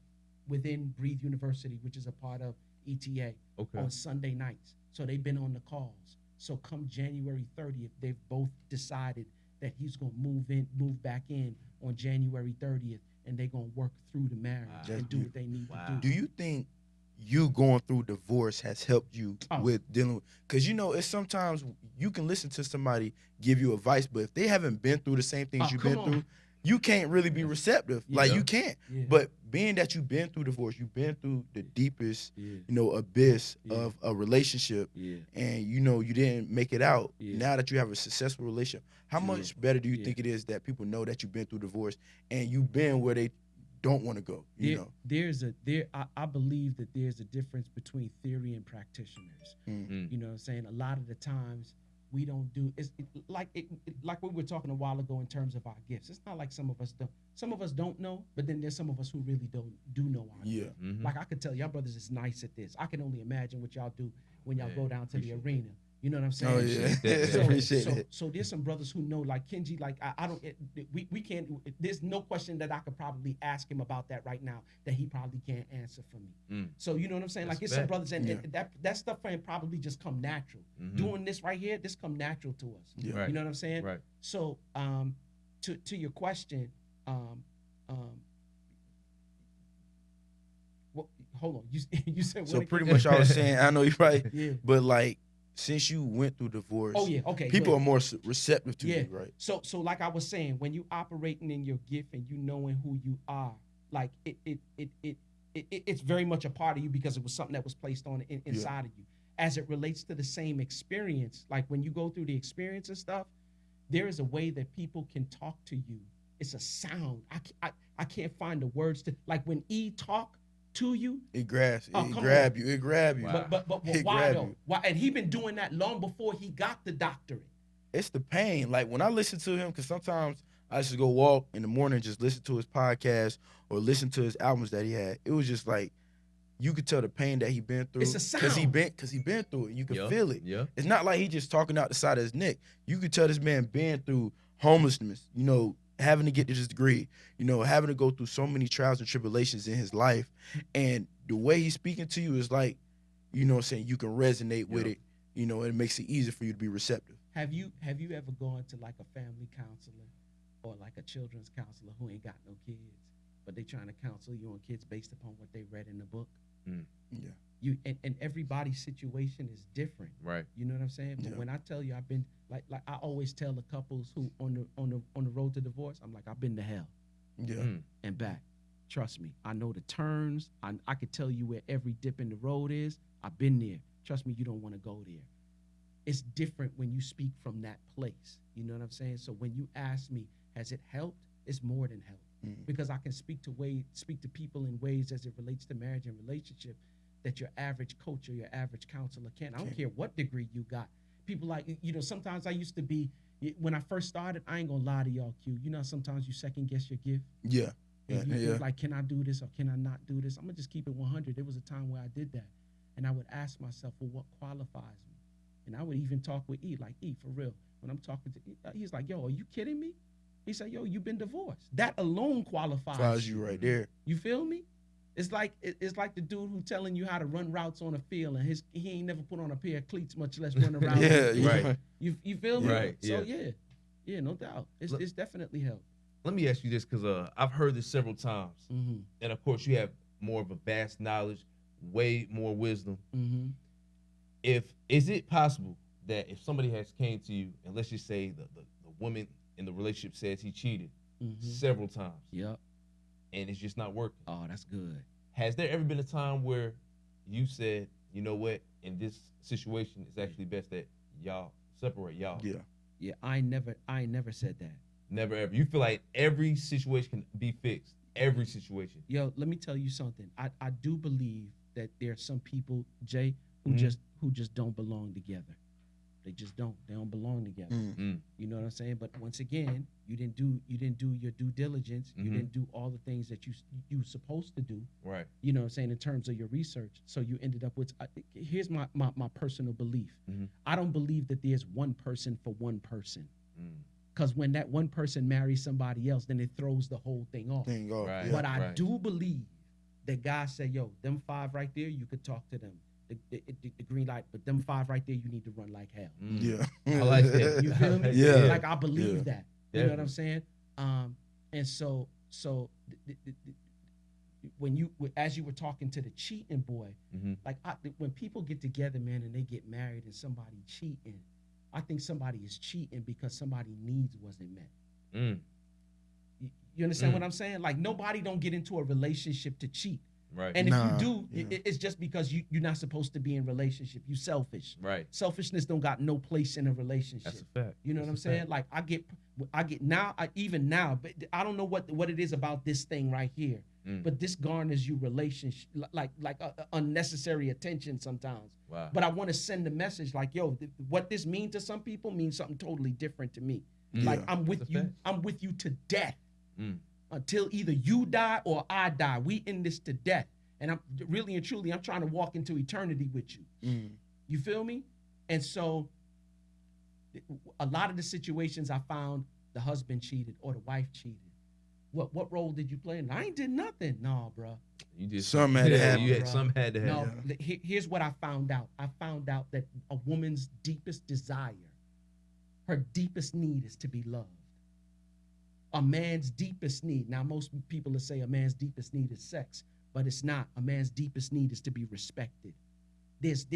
within Breathe University, which is a part of ETA, on Sunday nights. So they've been on the calls. So come January 30th, they've both decided that he's going to move back in on January 30th, and they're going to work through the marriage and do what they need to do. Do you think you going through divorce has helped you with dealing with, because you know, it's sometimes you can listen to somebody give you advice, but if they haven't been through the same things you've been through, you can't really be receptive. Like you can't. But being that you've been through divorce, you've been through the deepest, you know, abyss of a relationship, and you know you didn't make it out. Now that you have a successful relationship, how much better do you think it is that people know that you've been through divorce and you've been where they don't want to go? You know, I believe that there's a difference between theory and practitioners. You know what I'm saying? A lot of the times we don't do like we were talking a while ago in terms of our gifts. It's not like some of us don't know, but then there's some of us who really do know our gifts. Like I could tell y'all brothers is nice at this. I can only imagine what y'all do when y'all go down to the arena. You know what I'm saying? Oh yeah, appreciate it. So there's some brothers who know, like Kenji, like I don't, we can't. There's no question that I could probably ask him about that right now that he probably can't answer for me. So you know what I'm saying? Like it's some brothers, and that stuff for him probably just come natural. Doing this right here, this come natural to us. You know what I'm saying? Right. So to your question, hold on, you said so what pretty again? much I was saying, I know you're right, Yeah. but like, since you went through divorce, people are more receptive to you, right? So like I was saying, when you operating in your gift and you knowing who you are, like it's very much a part of you because it was something that was placed on inside of you. As it relates to the same experience, like when you go through the experience and stuff, there is a way that people can talk to you it's a sound. I can't find the words to, like when E talk to you. It grabs. Oh, It come grab on. you. It grab you. Wow. But It why grab though? you. Why? And he been doing that long before he got the doctorate. It's the pain. Like when I listen to him, because sometimes I just go walk in the morning, just listen to his podcast or listen to his albums that he had. It was just like you could tell the pain that he been through. It's a sound. Cause he been through it. You can Yeah, feel it. yeah. It's not like he just talking out the side of his neck. You could tell this man been through homelessness, having to get to this degree, having to go through so many trials and tribulations in his life. And the way he's speaking to you is like, saying you can resonate with it, it makes it easier for you to be receptive. Have you ever gone to like a family counselor or like a children's counselor who ain't got no kids, but they trying to counsel you on kids based upon what they read in the book? Yeah. And everybody's situation is different. Right. You know what I'm saying? But Yeah. when I tell you I've been like I always tell the couples who on the road to divorce, I'm like, I've been to hell Yeah. and back. Trust me. I know the turns. I could tell you where every dip in the road is. I've been there. Trust me, you don't want to go there. It's different when you speak from that place. You know what I'm saying? So when you ask me, has it helped? It's more than helped. Because I can speak to people in ways as it relates to marriage and relationship that your average coach or your average counselor can't. I don't care what degree you got. People like, sometimes I used to be, when I first started, I ain't gonna lie to y'all, Q. Sometimes you second guess your gift. Yeah. And you think like, can I do this or can I not do this? I'm gonna just keep it 100. There was a time where I did that. And I would ask myself, well, what qualifies me? And I would even talk with E, like, E, for real. When I'm talking to E, he's like, yo, are you kidding me? He said, yo, you've been divorced. That alone qualifies you right there. You feel me? It's like the dude who telling you how to run routes on a field and he ain't never put on a pair of cleats, much less run around. Right. You feel me? Right. So yeah, no doubt. It's definitely helped. Let me ask you this, because I've heard this several times, Mm-hmm. and of course you have more of a vast knowledge, way more wisdom. Mm-hmm. Is it possible that if somebody has came to you and let's just say the woman in the relationship says he cheated several times, Yep, and it's just not working? Oh, that's good. Has there ever been a time where you said, you know what, in this situation, it's actually best that y'all separate y'all? Yeah, I ain't never said that. Never ever. You feel like every situation can be fixed. Every situation. Yo, let me tell you something. I do believe that there are some people, Jay, who just don't belong together. They just don't. They don't belong together. You know what I'm saying? But once again, you didn't do your due diligence. You didn't do all the things that you supposed to do. Right. You know what I'm saying, in terms of your research. So you ended up with here's my personal belief. I don't believe that there's one person for one person. Because when that one person marries somebody else, then it throws the whole thing off. Right. Yeah. But I do believe that God said, yo, them 5 right there, you could talk to them. The green light, but them 5 right there, you need to run like hell. Yeah. I like that. You feel me? Yeah. Like I believe that. You know what I'm saying? And so when as you were talking to the cheating boy, like when people get together, man, and they get married and somebody cheating, I think somebody is cheating because somebody's needs wasn't met. You understand what I'm saying? Like nobody don't get into a relationship to cheat. Right. And if you do, it's just because you're not supposed to be in relationship. You selfish. Right. Selfishness don't got no place in a relationship. That's a fact. You know what I'm saying? Like I get now, even now, but I don't know what it is about this thing right here. But this garners you relationship, like unnecessary attention sometimes. Wow. But I want to send a message like, yo, what this means to some people means something totally different to me. Like I'm with you. I'm with you to death. Until either you die or I die. We in this to death. And I'm really and truly, I'm trying to walk into eternity with you. You feel me? And so a lot of the situations I found, the husband cheated or the wife cheated. What role did you play in? I ain't did nothing. No, bro. You just Some had to happen. Some had to happen. No, here's what I found out. I found out that a woman's deepest desire, her deepest need is to be loved. A man's deepest need. Now, most people will say a man's deepest need is sex, but it's not. A man's deepest need is to be respected. There's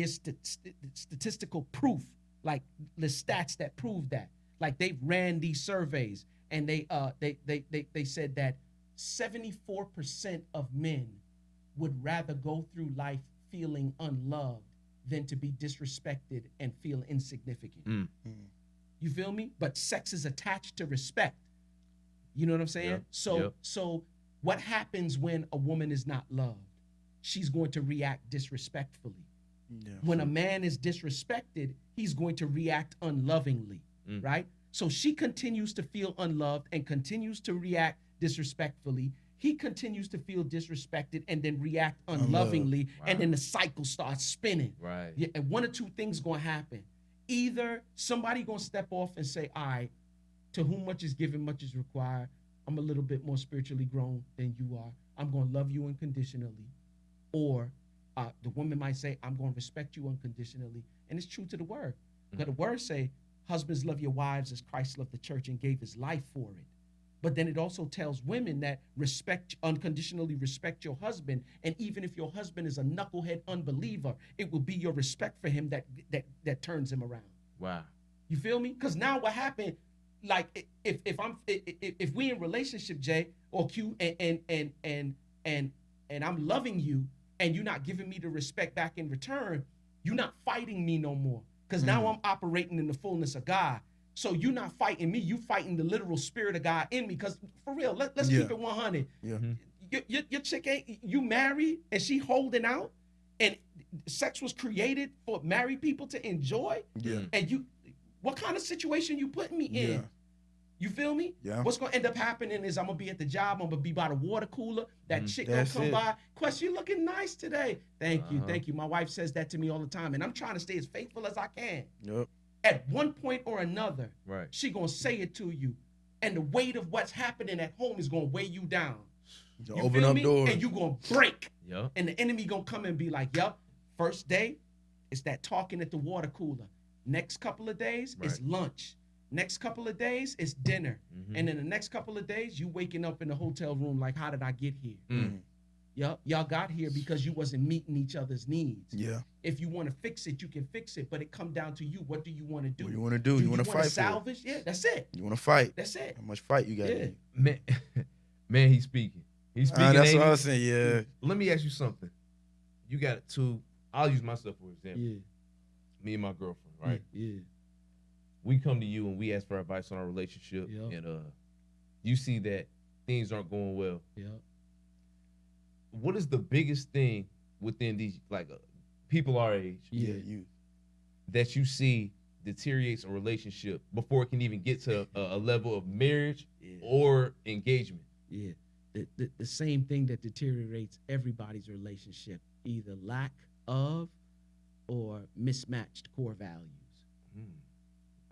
statistical proof, like the stats that prove that. Like they ran these surveys, and they said that 74% of men would rather go through life feeling unloved than to be disrespected and feel insignificant. You feel me? But sex is attached to respect. You know what I'm saying? Yep, So yep. so what happens when a woman is not loved? She's going to react disrespectfully. Yeah. When a man is disrespected, he's going to react unlovingly, right? So she continues to feel unloved and continues to react disrespectfully. He continues to feel disrespected and then react unlovingly, and then the cycle starts spinning. Right. Yeah, and one or two things gonna happen. Either somebody gonna step off and say, "All right, to whom much is given, much is required. I'm a little bit more spiritually grown than you are. I'm gonna love you unconditionally," or the woman might say, "I'm going to respect you unconditionally," and it's true to the word. Because the word say, "Husbands, love your wives as Christ loved the church and gave his life for it." But then it also tells women that unconditionally respect your husband, and even if your husband is a knucklehead unbeliever, it will be your respect for him that turns him around. Wow. You feel me? Because now what happened? Like if we in relationship, Jay or Q, and I'm loving you, and you're not giving me the respect back in return, you're not fighting me no more. Because now I'm operating in the fullness of God. So you're not fighting me, you fighting the literal spirit of God in me. Because for real, let's keep it 100. Yeah. Your chick ain't, you married and she holding out, and sex was created for married people to enjoy. Yeah. And what kind of situation you putting me in? Yeah. You feel me? Yeah. What's gonna end up happening is I'm gonna be at the job, I'm gonna be by the water cooler. That chick gonna That's come it. by. Quest, you looking nice today. Thank you. My wife says that to me all the time, and I'm trying to stay as faithful as I can. Yep. At one point or another, Right. she gonna say it to you, and the weight of what's happening at home is gonna weigh you down. You Open feel up me? doors. And you gonna break. Yep. And the enemy gonna come and be like, "Yup, first day, it's that talking at the water cooler. Next couple of days, it's lunch. Next couple of days, it's dinner. And then the next couple of days, you waking up in the hotel room like, how did I get here? Yup, y'all got here because you wasn't meeting each other's needs. Yeah. If you want to fix it, you can fix it, but it come down to you. What do you want to do? What you want to do? You want to fight salvage? Yeah, that's it. You want to fight? That's it. How much fight you got? Yeah. Man, he's speaking. He's speaking. That's ain't what I he? was saying. Yeah. Let me ask you something. You got two. I'll use myself for example. Yeah. Me and my girlfriend, right? Yeah. We come to you and we ask for advice on our relationship, and you see that things aren't going well. Yeah. What is the biggest thing within these people our age You. that you see deteriorates a relationship before it can even get to a level of marriage or engagement? Yeah. The same thing that deteriorates everybody's relationship, either lack of or mismatched core values.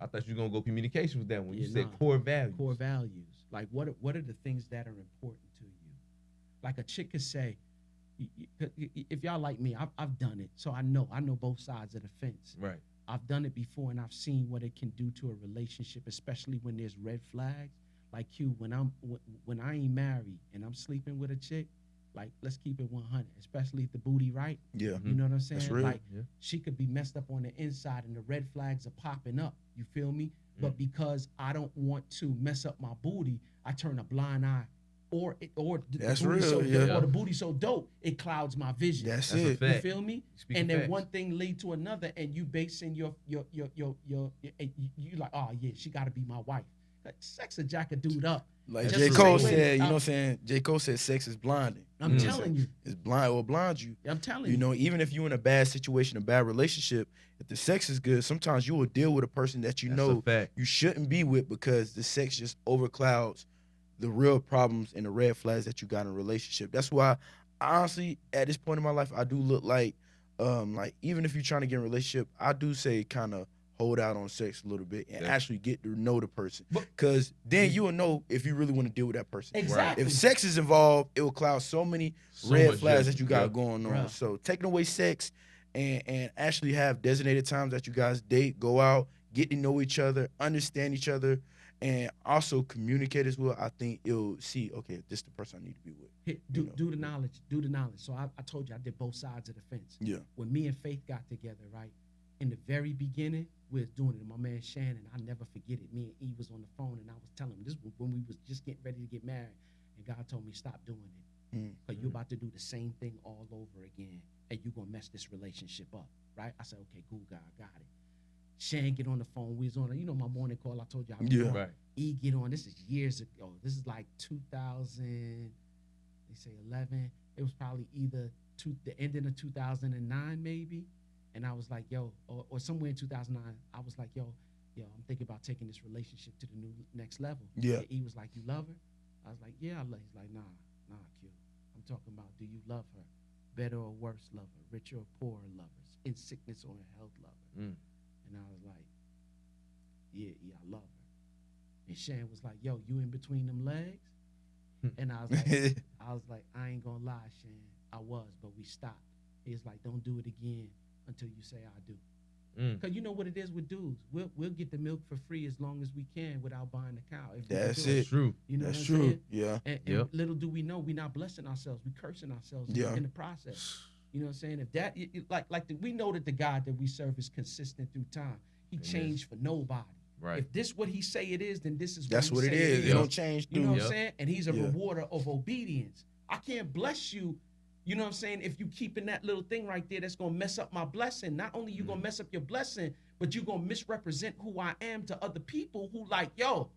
I thought you were gonna go communication with that one. You Yeah, said nah. core values. Core values. Like what are the things that are important to you? Like a chick could say, if y'all like me, I've done it, so I know both sides of the fence. Right. I've done it before, and I've seen what it can do to a relationship, especially when there's red flags. Like Q, when I ain't married and I'm sleeping with a chick, like let's keep it 100, especially if the booty right. Yeah. You know what I'm saying? That's real. Like she could be messed up on the inside, and the red flags are popping up. You feel me? But because I don't want to mess up my booty, I turn a blind eye. Or the That's booty real, so yeah. dope, or the booty so dope, it clouds my vision. That's That's a it. fact. You feel me? Speaking And then facts. one thing lead to another, and you basing your you like, oh yeah, she got to be my wife. Like, sex will jack a dude up. Like Just J. the Cole same way said, you know that what I'm saying? J. Cole said sex is blinding. I'm telling you. It's blind or blind you. I'm telling You you. know, even if you're in a bad situation, a bad relationship, if the sex is good, sometimes you will deal with a person that you That's know a fact. you shouldn't be with because the sex just overclouds the real problems and the red flags that you got in a relationship. That's why, honestly, at this point in my life, I do look like even if you're trying to get in a relationship, I do say kind of hold out on sex a little bit and actually get to know the person. Because then you will know if you really want to deal with that person. Exactly. If sex is involved, it will cloud so many red flags that you got going on. Bruh. So taking away sex and actually have designated times that you guys date, go out, get to know each other, understand each other, and also communicate as well. I think you'll see, okay, this is the person I need to be with. Do the knowledge. Do the knowledge. So I told you I did both sides of the fence. Yeah. When me and Faith got together, right, in the very beginning, we was doing it. And my man Shannon, I'll never forget it. Me and E was on the phone, and I was telling him, this was when we was just getting ready to get married. And God told me, stop doing it. Because you're about to do the same thing all over again, and you're going to mess this relationship up, right? I said, okay, cool, God, got it. Shan get on the phone. We was on, my morning call. I told you I was Yeah. on. Right. E get on. This is years ago. This is like 2000. They say 11. It was probably either the ending of 2009 maybe. And I was like, yo, or somewhere in 2009. I was like, yo, I'm thinking about taking this relationship to the next level. Yeah. And E was like, you love her? I was like, yeah, I love her. He's like, nah, Q. I'm talking about, do you love her? Better or worse, love her. Richer or poorer, love her. In sickness or in health, love her. Mm. And I was like, yeah, I love her. And Shan was like, yo, you in between them legs? And I was like, I ain't gonna lie, Shan. I was, but we stopped. He's like, don't do it again until you say I do. Because you know what it is with dudes. We'll get the milk for free as long as we can without buying the cow. That's That's true. You know That's what I'm true. saying? Yeah. And little do we know, we're not blessing ourselves. We're cursing ourselves in the process. You know what I'm saying? If that, we know that the God that we serve is consistent through time. He changed for nobody. Right. If this what he say it is, then this is That's what it say is. It Yeah. don't change. You know what through. I'm saying? And he's a Yeah. rewarder of obedience. I can't bless you, you know what I'm saying, if you keeping that little thing right there that's going to mess up my blessing. Not only you going to mess up your blessing, but you going to misrepresent who I am to other people who like, yo,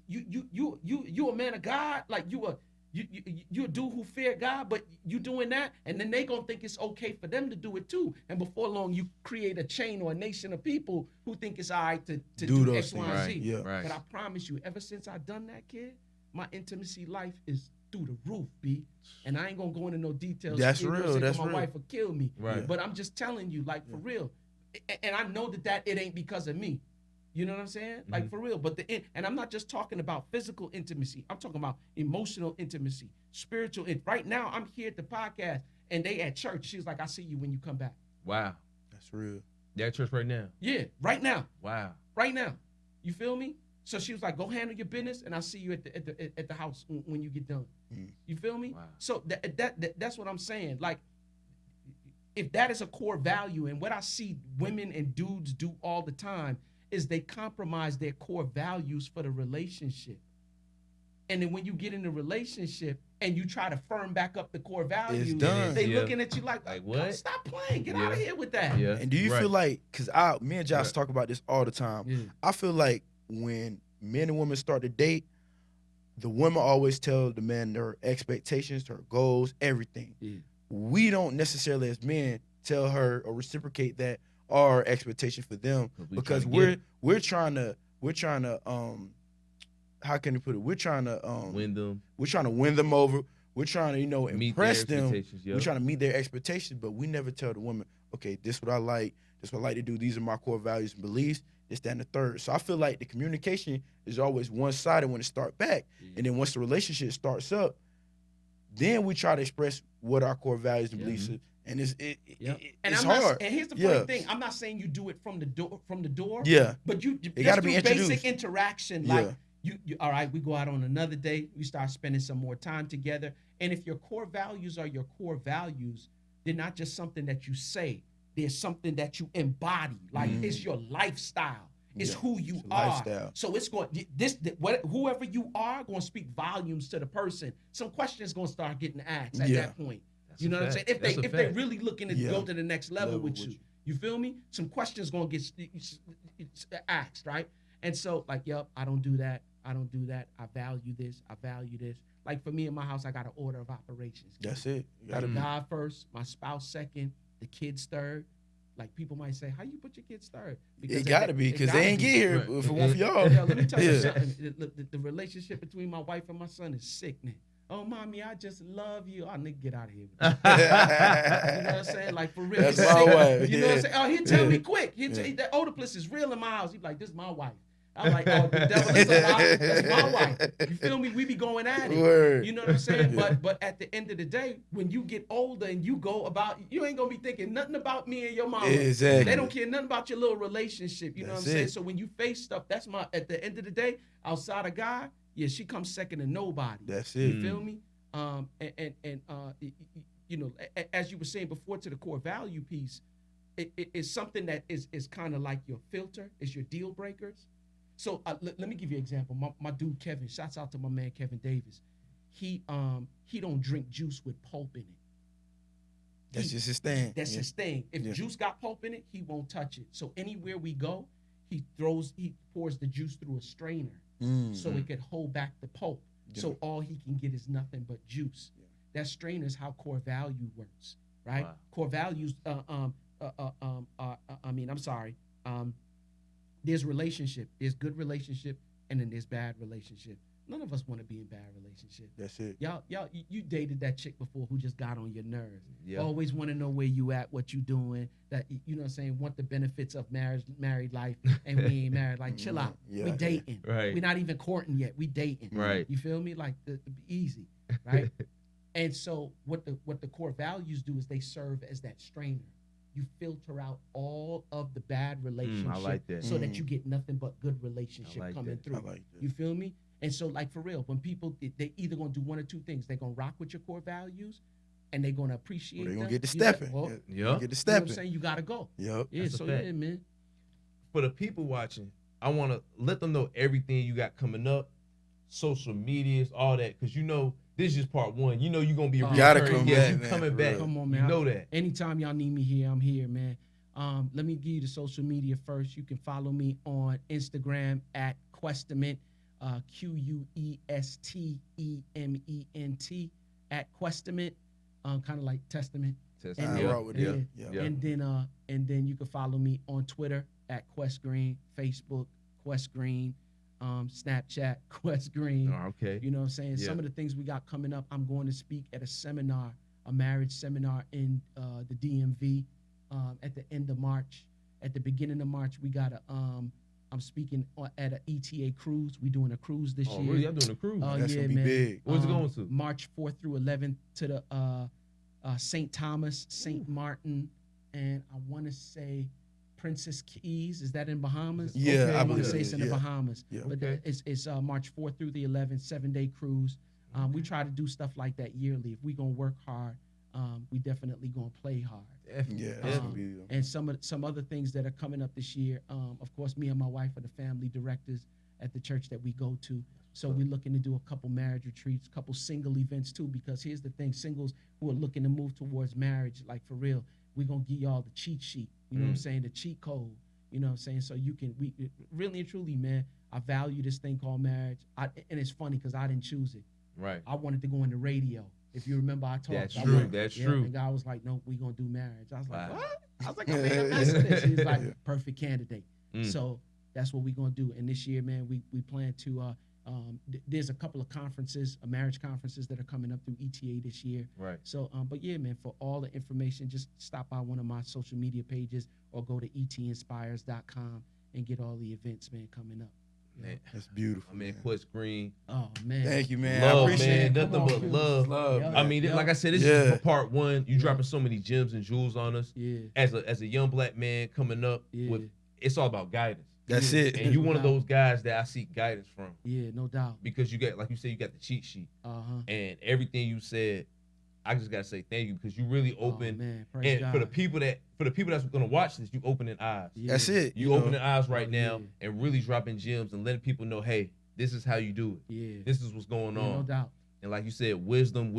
you a man of God, like you a dude who fear God, but you doing that, and then they gonna think it's okay for them to do it too. And before long, you create a chain or a nation of people who think it's all right to do those X, Y, and things. Z. Yeah. Right. But I promise you, ever since I done that, kid, my intimacy life is through the roof, B. And I ain't gonna go into no details. That's you know what I'm real, saying, 'cause that's my real. wife will kill me. Right. But I'm just telling you, like for real. And I know that it ain't because of me. You know what I'm saying? Like for real. But and I'm not just talking about physical intimacy. I'm talking about emotional intimacy, spiritual. Right now, I'm here at the podcast, and they at church. She's like, "I see you when you come back." Wow. That's real. They're at church right now. Yeah, right now, Wow. right now. You feel me? So she was like, "Go handle your business, and I'll see you at the house when you get done." You feel me? Wow. So that's what I'm saying. Like, if that is a core value, and what I see women and dudes do all the time is they compromise their core values for the relationship. And then when you get in a relationship and you try to firm back up the core values, done. they Yeah. looking at you like what? Stop playing. Get out Yeah. of here with that. Yeah. And do you Right. feel like, because me and Josh Right. talk about this all the time, Yeah. I feel like when men and women start to date, the woman always tell the man their expectations, her goals, everything. Yeah. We don't necessarily as men tell her or reciprocate that our expectation for them because we're trying to how can you put it? We're trying to Win them. We're trying to win them over. We're trying to, Meet impress their them. expectations, We're yep. trying to meet their expectations, but we never tell the woman, okay, this is what I like. This is what I like to do. These are my core values and beliefs. This, that, and the third. So I feel like the communication is always one-sided when it starts back. And then once the relationship starts up, then we try to express what our core values and beliefs are. And it's And hard. And here's the funny thing: I'm not saying you do it from the door. Yeah. But It gotta be introduced. basic interaction. Like you, all right, we go out on another date. We start spending some more time together. And if your core values are your core values, they're not just something that you say. They're something that you embody. Like it's your lifestyle. It's who you are. Lifestyle. So it's going whoever you are going to speak volumes to the person. Some questions going to start getting asked at that point. You know what I'm saying? If they really looking to go to the next level with you. You feel me? Some questions gonna get asked, right? And so, like, yep, I don't do that. I don't do that. I value this. I value this. Like for me in my house, I got an order of operations. That's it. You gotta Like God first, my spouse second, the kids third. Like people might say, how you put your kids third? It gotta be because they ain't get here if it weren't for y'all. Yeah, let me tell you something. The relationship between my wife and my son is sickening. Oh, mommy, I just love you. Oh, nigga, get out of here. You know what I'm saying? Like, for real. That's my wife. You know what I'm saying? Oh, he'll tell me quick. That Oedipus is real in my house. He's like, this is my wife. I'm like, oh, the devil is a lie. That's my wife. You feel me? We be going at it. Word. You know what I'm saying? But at the end of the day, when you get older and you go about, you ain't going to be thinking nothing about me and your mama. Exactly. They don't care nothing about your little relationship. You know what I'm That's saying? it. So when you face stuff, at the end of the day, outside of God, yeah, she comes second to nobody. That's it. You feel me? You know, as you were saying before, to the core value piece, it's something that is kind of like your filter, is your deal breakers. So let me give you an example. My dude Kevin, shouts out to my man Kevin Davis. He don't drink juice with pulp in it. That's just his thing. That's his thing. If juice got pulp in it, he won't touch it. So anywhere we go, he pours the juice through a strainer so it could hold back the pulp. Yeah. So all he can get is nothing but juice. Yeah. That strainer is how core value works, right? Wow. Core values. There's relationship. There's good relationship, and then there's bad relationship. None of us want to be in bad relationship. That's it. Y'all, you dated that chick before who just got on your nerves. Yeah. Always want to know where you at, what you doing. That you know what I'm saying, want the benefits of married life, and we ain't married. Like, chill out. We dating. Right. We're not even courting yet. We dating. Right. You feel me? Like easy. Right. And so what the core values do is they serve as that strainer. You filter out all of the bad relationship I like that. so that you get nothing but good relationship coming through. I like that. You feel me? And so, like, for real, when people, they either going to do one or two things. They're going to rock with your core values, and they're going to appreciate them. They're going to get the stepping. Get the stepping. You know what I'm saying? You got to go. Yep. Yeah, so yeah, man. For the people watching, I want to let them know everything you got coming up, social medias, all that, because you know, this is just part one. You know you're going to be a coming back. Come on, man. You know that. Anytime y'all need me here, I'm here, man. Let me give you the social media first. You can follow me on Instagram at Questament. QUESTEMENT at Questament, kind of like Testament. And then you can follow me on Twitter at Quest Green, Facebook Quest Green, Snapchat Quest Green. Oh, okay. You know what I'm saying? Yeah. Some of the things we got coming up. I'm going to speak at a seminar, a marriage seminar in the DMV at the end of March. At the beginning of March, we got I'm speaking at an ETA cruise. We're doing a cruise this year. Oh, really? I'm doing a cruise. That's gonna be big. Where's it going to? March 4th through 11th to the St. Thomas, St. Martin, and I want to say Princess Keys. Is that in Bahamas? Yeah, okay, I want to say it's in the Bahamas. Yeah. But it's March 4th through the 11th, 7-day cruise. We try to do stuff like that yearly. If we gonna work hard, we definitely gonna play hard. And some other things that are coming up this year. Of course, me and my wife are the family directors at the church that we go to. So we're looking to do a couple marriage retreats, a couple single events too. Because here's the thing: singles who are looking to move towards marriage, like for real, we're gonna give y'all the cheat sheet. You know what I'm saying? The cheat code. You know what I'm saying? So you can really and truly, man. I value this thing called marriage. And it's funny because I didn't choose it. Right. I wanted to go into radio. If you remember, I talked. That's true. And God was like, "No, we gonna do marriage." I was like, "What?" I was like, "I made a mess of this." He's like, "Perfect candidate." So that's what we gonna do. And this year, man, we plan to. There's a couple of conferences, marriage conferences that are coming up through ETA this year. Right. So, but yeah, man, for all the information, just stop by one of my social media pages or go to etinspires.com and get all the events, man, coming up. Man, that's beautiful. I mean, Quest Green. Oh man, thank you, man. Love, I appreciate man. Nothing but love. Man. I mean, like I said, this is for part one. You dropping so many gems and jewels on us. Yeah. As a young black man coming up, with it's all about guidance. That's it. And you one of those guys that I seek guidance from. Yeah, no doubt. Because you got, like you said, you got the cheat sheet. And everything you said, I just gotta say thank you because you really opened. And God. for the people that's gonna watch this, you opening eyes. Yeah. That's it. You opening eyes right now and really dropping gems and letting people know, hey, this is how you do it. Yeah. This is what's going on. No doubt. And like you said, wisdom.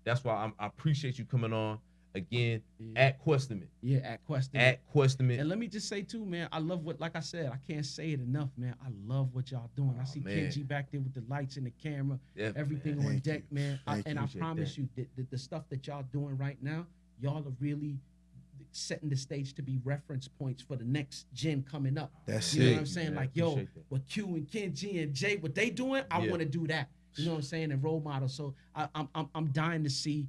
That's why I appreciate you coming on again at Questament. Yeah, at Questament. At Questament. And let me just say too, man, I love what, like I said, I can't say it enough, man. I love what y'all doing. I see Kenji back there with the lights and the camera, everything on deck, man. I promise you, the stuff that y'all doing right now, y'all are really setting the stage to be reference points for the next gen coming up. That's you know it. what I'm saying? Like, yo, what Q and Kenji and Jay, what they doing, I want to do that. You know what I'm saying? And role models. So I'm dying to see.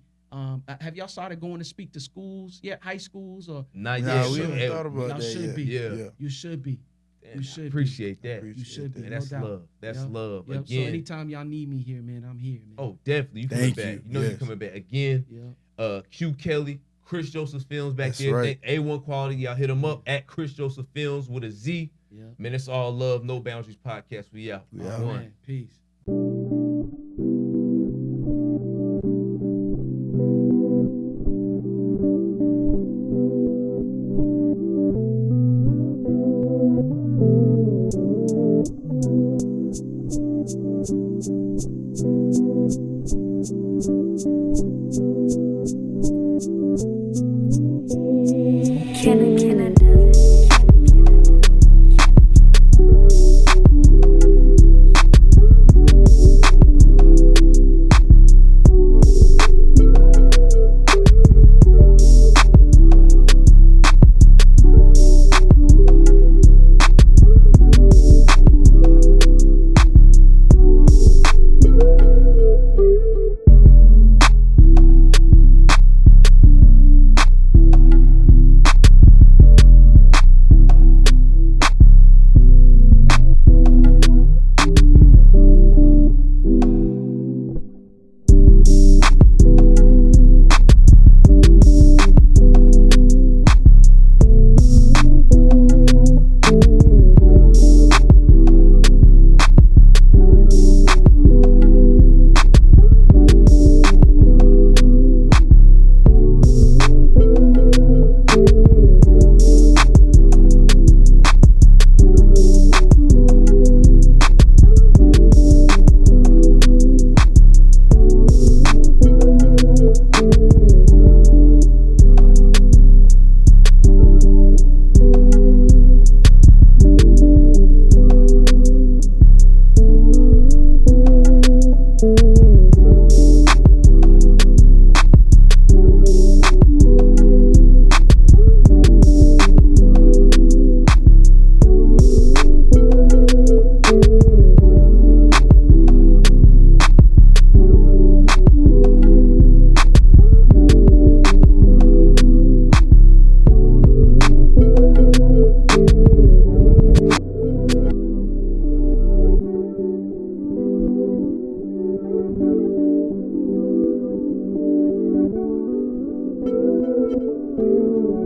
Have y'all started going to speak to schools yet, high schools or? Not yet. We haven't thought about y'all that should yet. be. Yeah. You should be. You should appreciate that. You should be. And that's love. That's love. Yep. Again. So anytime y'all need me here, man, I'm here, man. Oh, definitely. You coming back. You know you coming back again. Yeah. Q Kelly, Chris Joseph Films back there. Right. A1 Quality. Y'all hit them up at Chris Joseph Films with a Z. Yeah. Man, it's all love. No Boundaries podcast. We out. We out. Man, peace.